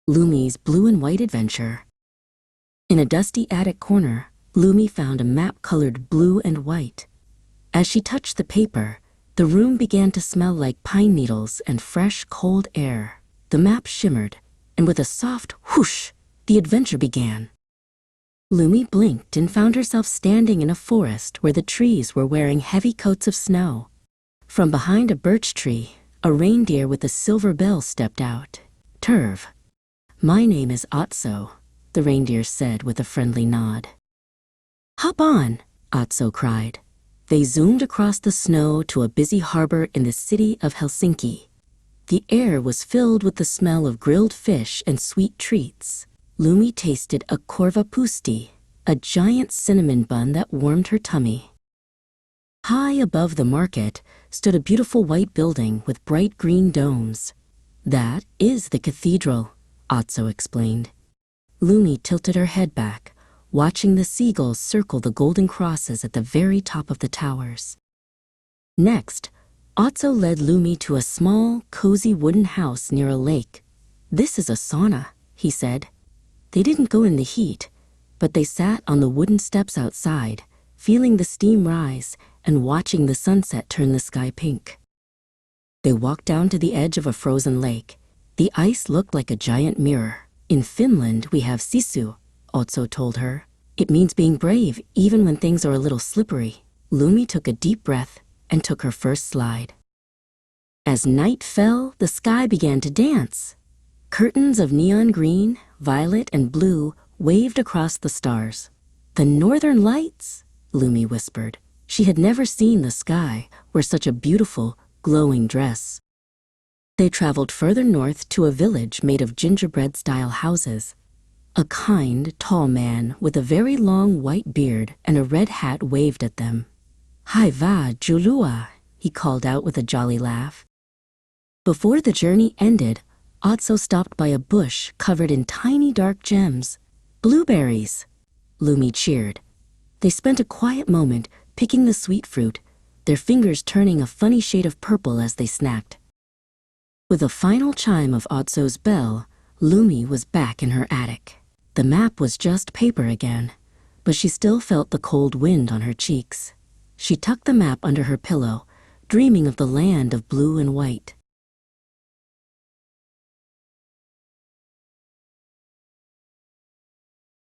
Lumi's Blue and White Adventure. In a dusty attic corner, Lumi found a map colored blue and white. As she touched the paper, the room began to smell like pine needles and fresh, cold air. The map shimmered, and with a soft whoosh, the adventure began. Lumi blinked and found herself standing in a forest where the trees were wearing heavy coats of snow. From behind a birch tree, a reindeer with a silver bell stepped out. "Turv, my name is Otso," the reindeer said with a friendly nod. "Hop on," Otso cried. They zoomed across the snow to a busy harbor in the city of Helsinki. The air was filled with the smell of grilled fish and sweet treats. Lumi tasted a korvapusti, a giant cinnamon bun that warmed her tummy. High above the market stood a beautiful white building with bright green domes. "That is the cathedral," Otso explained. Lumi tilted her head back, watching the seagulls circle the golden crosses at the very top of the towers. Next, Otso led Lumi to a small, cozy wooden house near a lake. "This is a sauna," he said. They didn't go in the heat, but they sat on the wooden steps outside, feeling the steam rise and watching the sunset turn the sky pink. They walked down to the edge of a frozen lake. The ice looked like a giant mirror. "In Finland, we have Sisu," Otso told her. "It means being brave even when things are a little slippery." Lumi took a deep breath and took her first slide. As night fell, the sky began to dance. Curtains of neon green, violet, and blue waved across the stars. "The northern lights," Lumi whispered. She had never seen the sky wear such a beautiful, glowing dress. They traveled further north to a village made of gingerbread-style houses. A kind, tall man with a very long white beard and a red hat waved at them. "Hai va, Julua," he called out with a jolly laugh. Before the journey ended, Otso stopped by a bush covered in tiny dark gems. "Blueberries," Lumi cheered. They spent a quiet moment picking the sweet fruit, their fingers turning a funny shade of purple as they snacked. With a final chime of Otso's bell, Lumi was back in her attic. The map was just paper again, but she still felt the cold wind on her cheeks. She tucked the map under her pillow, dreaming of the land of blue and white.